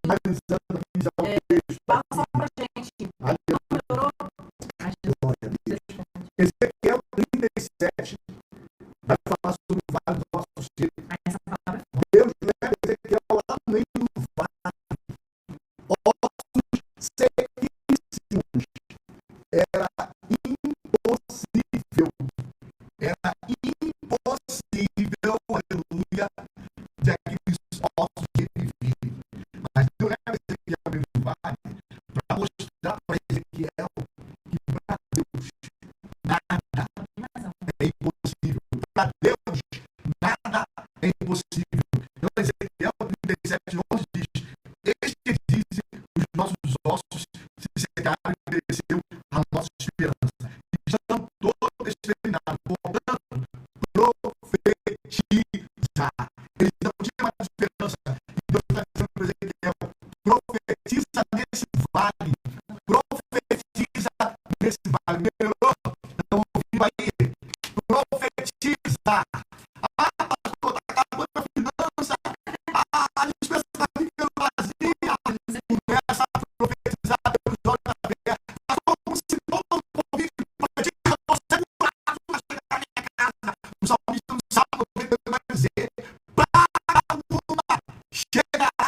Finalizando aqui já o texto. Passa pra gente. Glória a Deus. Ezequiel 37 vai falar sobre o vale do nosso ser. Deus leva Ezequiel lá no meio do vale. Ossos sequíssimos. Era impossível, aleluia, de aqueles ossos reviverem. Mas Deus leva Ezequiel no meio do vale para mostrar para Ezequiel que para Deus nada é impossível. Para Deus nada é impossível. Então Ezequiel 37, 11 diz: eis que dizem os nossos ossos se secaram e pereceu a nossa esperança. Estão todos exterminados. Portanto, profetiza. Eles não tinham mais esperança. E Deus está dizendo para Ezequiel: profetiza nesse vale. Profetiza nesse vale. Melhorou? Não ouviu aí? Profetiza. Pastor, está acabando a finança. A despesa está ficando vazia. Começa a profetizar pelos olhos da fé. Como se todo convite profetiza, você não vai chegar na minha casa. O salmista não sabe o que ele vai dizer. Para uma chegará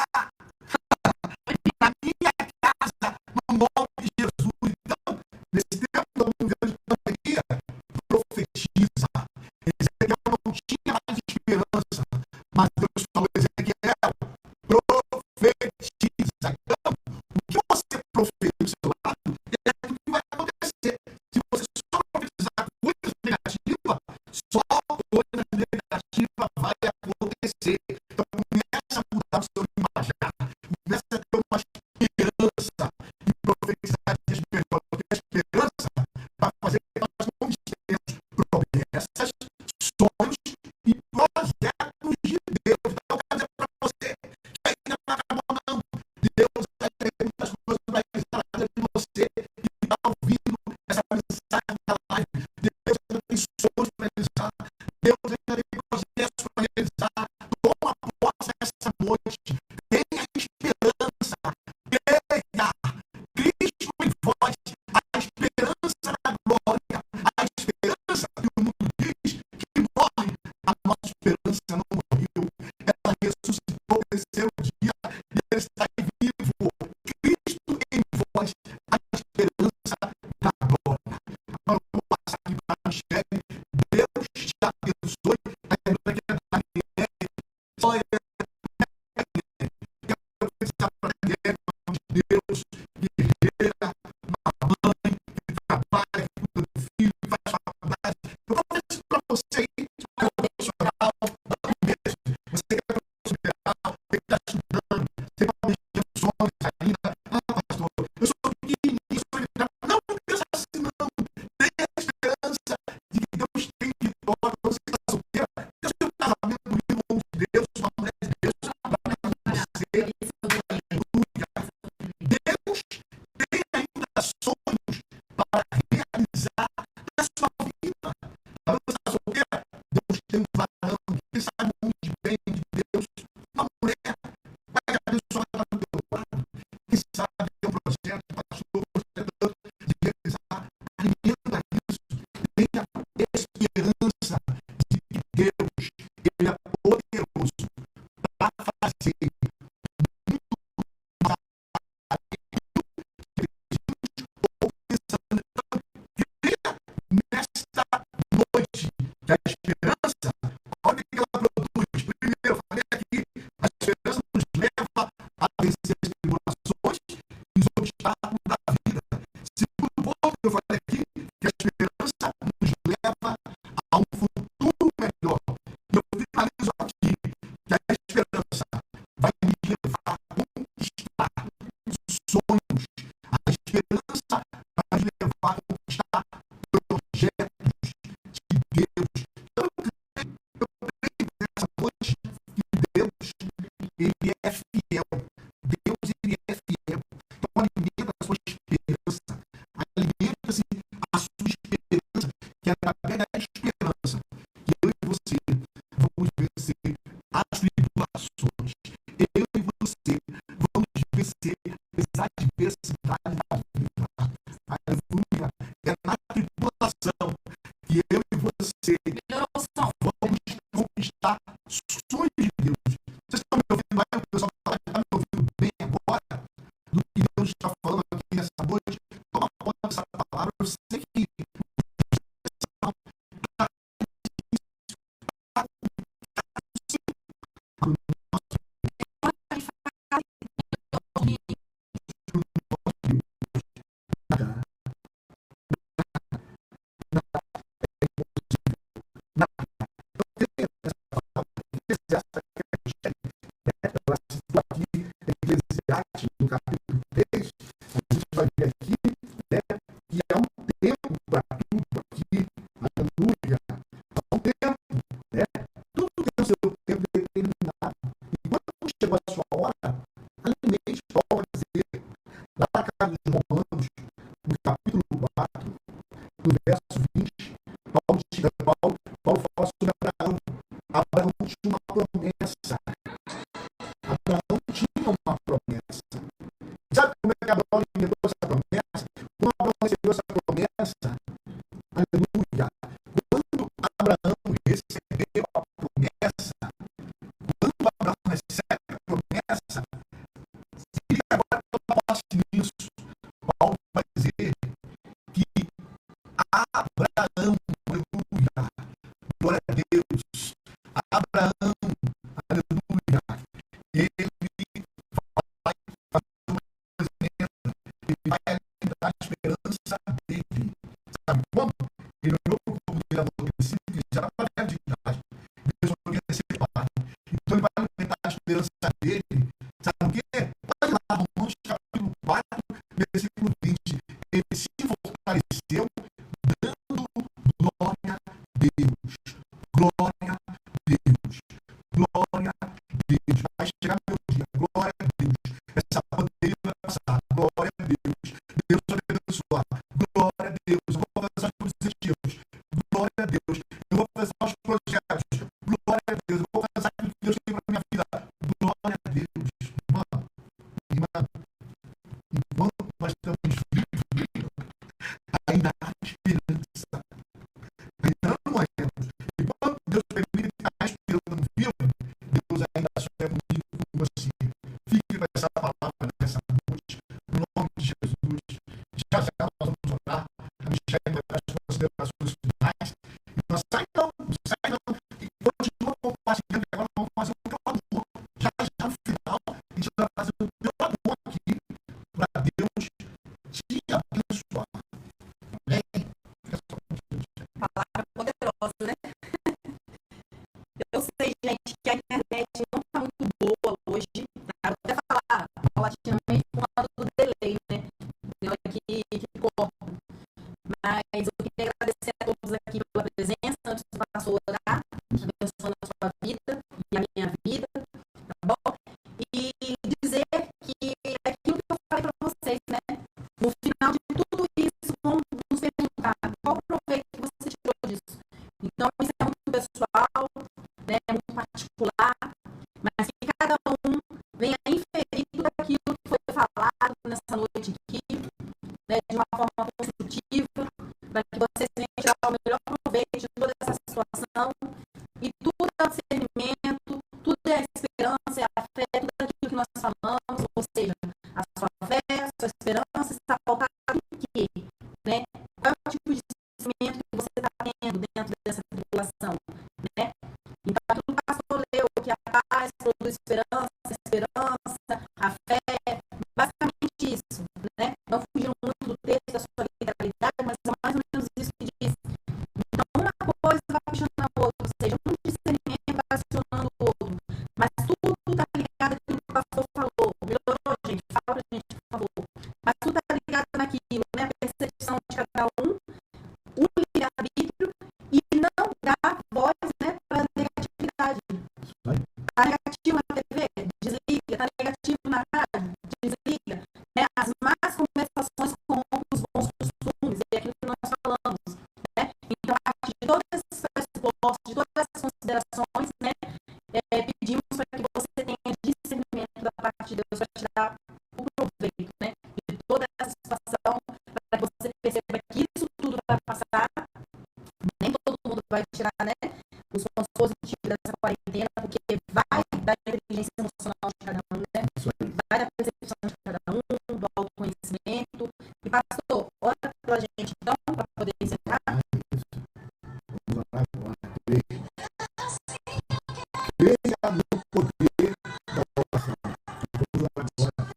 na minha casa, no nome de Jesus. Então, nesse tempo que eu não vejo pandemia, profetiza. Ezequiel não tinha mais esperança, mas Deus falou: Ezequiel, profetiza. Então, o que você profetiza do seu lado é o que vai acontecer. Se você só profetizar coisas negativas, só coisas negativas vai acontecer. Então, começa a mudar o seu linguajar, começa a ter uma esperança e profetizar dias melhores, porque a esperança vai fazer que nós conquistemos promessas, sonhos e projetos de Deus. Então, eu quero dizer para você que ainda não acabou, não. Deus vai ter muitas coisas para realizar na vida de você que está ouvindo essa mensagem da live. Deus ainda tem sonhos para realizar. Deus ainda tem projetos para realizar. Toma posse essa noite. Tenha esperança. Creia. Cristo em vós. A esperança da glória. A esperança que o mundo diz que morre. A nossa esperança não morreu. Ela ressuscitou no terceiro dia. E ele está vivo. Cristo Você que está estudando, você vai mexer os sonhos ainda. Ah, pastor, eu sou pequenininho, sou pequenininho. Não pensa assim, não. Tenha a esperança de que Deus tem vitória. Você que está solteira, Deus tem um casamento lindo, um de Deus, uma mulher de Deus, você. Aleluia. Deus tem ainda sonhos para realizar na sua vida. Mas você está solteira, Deus tem um varão que sabe muito bem de Deus. Uma mulher vai abençoar do teu lado. Que sabe ter um projeto, pastor, de realizar. Alimenta isso. Tenha esperança de que Deus, Ele é poderoso para fazer nesta noite. Que a esperança, olha o que ela produz. Primeiro, eu falei aqui, a esperança nos leva a vencer as tribulações e os obstáculos da vida. Segundo ponto, eu falei aqui, que a esperança nos leva a um futuro melhor. E eu finalizo aqui, que a esperança vai nos levar a conquistar os sonhos. A esperança vai nos levar a conquistar projetos de Deus. Eu creio nessa noite que Deus, Ele é fiel. Deus, Ele é fiel. Então, alimenta a sua esperança. Alimenta-se a sua esperança, que é através da esperança que eu e você vamos vencer as tribulações. Eu e você vamos vencer as adversidades da vida. Aleluia. É na tribulação que eu e você vamos conquistar sonhos de Deus. Vocês estão me ouvindo aí? O pessoal está me ouvindo bem agora? Do que Deus está falando aqui nessa noite? Toma conta dessa palavra. Eu sei que Eclesiastes, no capítulo 3, a gente vai ver aqui, né, que há um tempo para tudo aqui, aleluia, há um tempo, né, tudo tem o seu tempo determinado. E quando chegou a sua hora, alimente, Paulo vai dizer, lá na casa dos Romanos, no capítulo 4, no verso 20, Paulo fala sobre Abraão. Abraão tinha uma promessa. Abraão tinha uma promessa. Sabe como é que Abraão recebeu essa promessa? Quando Abraão recebeu essa promessa, aleluia, quando Abraão recebeu a promessa, quando Abraão recebe a promessa, se liga agora que eu faço nisso, Paulo vai dizer que Abraão, aleluia, glória a Deus, Abraão, aleluia, ele vai fazer uma coisa, ele vai alimentar a esperança dele. Sabe como? Ele olhou para o povo dele no princípio e já estava velho de idade. Deus não queria ser pai. Então ele vai alimentar a esperança dele. Sabe o quê? Olha lá, Romanos capítulo 4, versículo 20. Ele se fortaleceu dando glória a Deus. Glória a Deus. Glória a Deus. Vai chegar meu dia. Glória a Deus. Essa pandemia vai passar. Glória a Deus. Deus vai me abençoar. Glória a Deus. Eu vou fazer os objetivos. Glória a Deus. Eu vou fazer os projetos. Glória a Deus. Eu vou fazer aquilo que Deus tem para minha vida. Glória a Deus. bom? E dizer que é aquilo que eu falei para vocês, né? No final de tudo isso, vamos nos perguntar qual o proveito que você tirou disso. Então, isso é muito pessoal, né? É muito particular, mas que cada um venha inferir tudo aquilo que foi falado nessa noite aqui, né? De uma forma construtiva, para que vocês venham tirar o melhor proveito de toda essa situação. E tudo é o discernimento, tudo é a esperança, é a fé, tudo aquilo que nós falamos, ou seja, a sua fé, a sua esperança está pautada em quê? Né? Qual é o tipo de discernimento que você está tendo dentro dessa tribulação? Né? Então, aquilo que o pastor leu, que a paz produz esperança, a fé, basicamente isso. Né? Não fugindo muito do texto da sua literalidade, mas é mais ou menos isso que diz. Então, uma coisa vai puxando a outra, ou seja, um discernimento vai acionando o outro, mas tudo está ligado àquilo que o pastor falou. Melhorou, gente? Fala pra gente, por favor. Mas tudo está ligado naquilo, né? A percepção de cada um, o livre-arbítrio e não dar voz, né, para a negatividade. Está negativo na TV? Desliga. Está negativo na rádio? Desliga. Né? As más conversações com os bons costumes, é aquilo que nós falamos. Né? Então, a partir de todos esses pressupostos, de todas essas considerações, né, pedimos para que você tenha discernimento da parte de Deus para tirar o proveito, né, de toda essa situação, para que você perceba que isso tudo vai passar, nem todo mundo vai tirar, né, os pontos positivos dessa quarentena, porque vai da inteligência emocional de cada um, né, vai da percepção de cada um, do autoconhecimento. E pastor, ora pela gente então, para poder encerrar. Vamos orar agora. Creia no poder da oração. Vamos orar agora.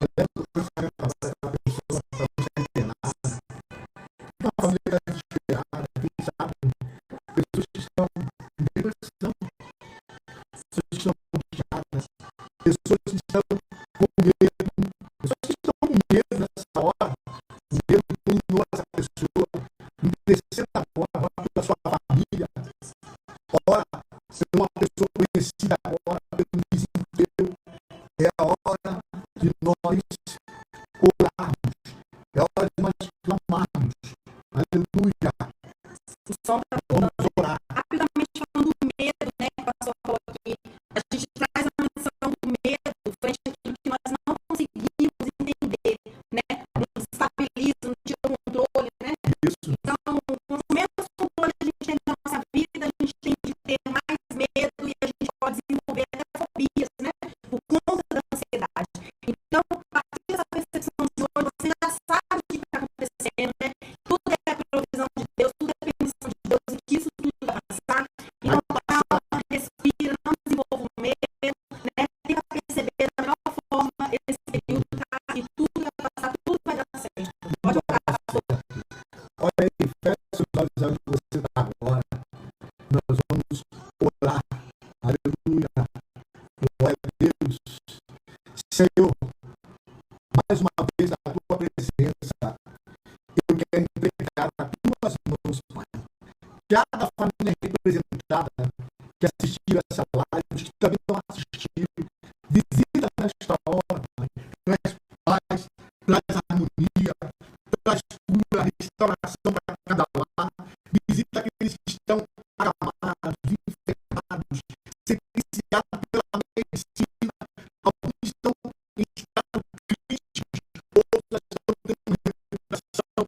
Eleva o pensamento agora da pessoa que está internada. Uma família desesperada, quem sabe? Pessoas que estão em depressão, pessoas que estão angustiadas, pessoas que estão com medo, pessoas que estão com medo nessa hora. O medo dominou essa pessoa. Interceda agora pela sua família. Ora, ser uma pessoa conhecida agora pelo desemprego. É a hora de nós orarmos. É a hora de nós clamarmos. Aleluia. Vamos orar. Rapidamente falando do medo, né, que o pastor falou aqui. A gente traz a menção do medo frente àquilo que nós não conseguimos entender, né? Nos estabiliza, nos tira o controle, né? Isso. Então, quanto menos controle a gente tem da nossa vida, a gente tem de ter mais medo e a gente pode desenvolver até fobias, né? Por conta da ansiedade. Então, a partir dessa percepção de hoje, você já sabe o que está acontecendo, né? Tudo é a provisão de Deus, tudo é a permissão de Deus e que isso tudo vai passar. Então, calma, respira, não desenvolva o medo, né? Tenta perceber da melhor forma esse período, tá? E tudo vai passar, tudo vai dar certo. Pode orar, pastor. Olha aí, fecha os olhos onde você está agora. Nós vamos orar. Aleluia. Glória a Deus. Senhor, mais uma vez na tua presença, eu quero entregar a tuas mãos, Pai. Cada família representada que assistiu essa live, os que também não assistiram, visita nesta hora, Pai. Traz paz, traz harmonia, traz cura, restauração para cada lar. Visita aqueles que estão acamados, enfermados, sentenciados pela medicina. Alguns estão em estado crítico, outros estão tendo recuperação.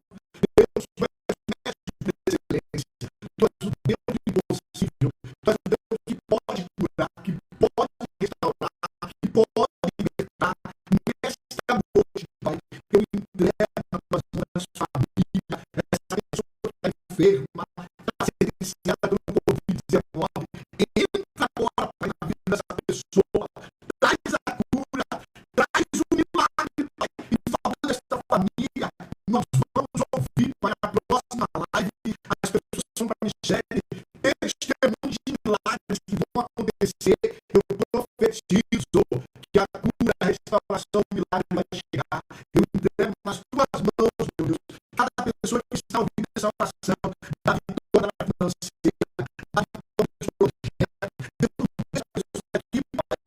Deus, tu és mestre de excelência. Tu és o Deus do impossível. Tu és o Deus que pode curar, que pode restaurar, que pode libertar. Nesta noite, Pai, eu entrego a tuas mãos família, essa pessoa que está enferma, está sentenciada pelo Covid-19. Entra agora, Pai, na vida dessa pessoa. Traz a cura, traz o milagre, Pai, em favor desta família. Nós vamos ouvir, Pai, a próxima live, as pessoas são para Michele, testemunhos de milagres que vão acontecer. Eu profetizo que a cura, a restauração, o milagre vai chegar. Eu entrego nas tuas mãos, meu Deus, cada pessoa que está ouvindo essa oração, da vitória financeira, da vitória do projeto, Deus, as pessoas aqui, Pai,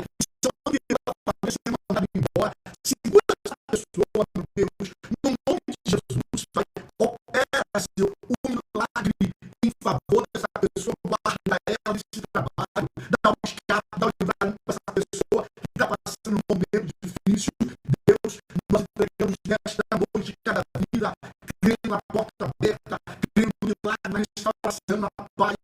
nesta noite, cada vida, crendo na porta aberta, crendo no milagre, na restauração, na paz,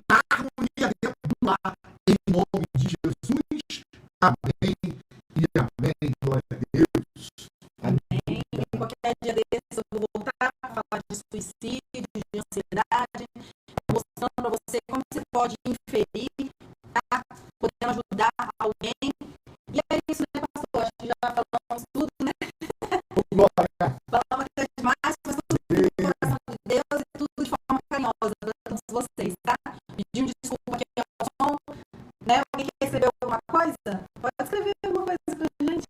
na harmonia dentro do lar, em nome de Jesus. Amém e amém. Glória a Deus. Amém. Qualquer dia desses eu vou voltar a falar de suicídio, de ansiedade, mostrando para você como você pode inferir, tá? Podendo ajudar alguém. E é isso, né, pastor? Acho que já falamos tudo, né? Glória. Falamos até demais, mas tudo no coração de Deus e tudo de forma carinhosa para todos vocês, tá? Pedindo desculpa aqui ao som, né? Alguém quer escrever alguma coisa? Pode escrever alguma coisa pra gente.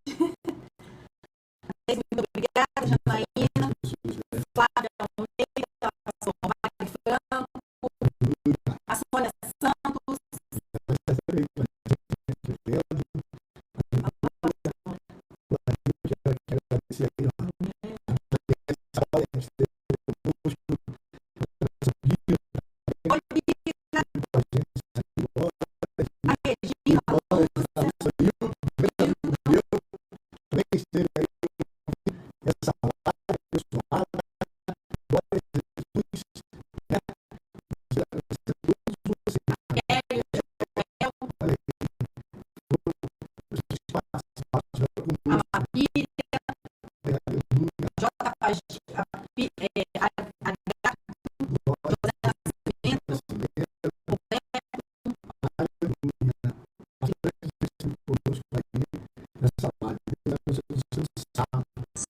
Muito obrigada, Janaína, Flávia Almeida, pastor Wagner Franco, a Sônia Santos.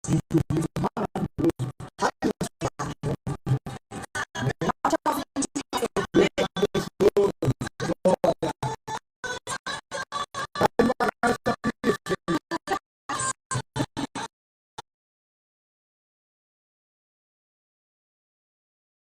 Sinto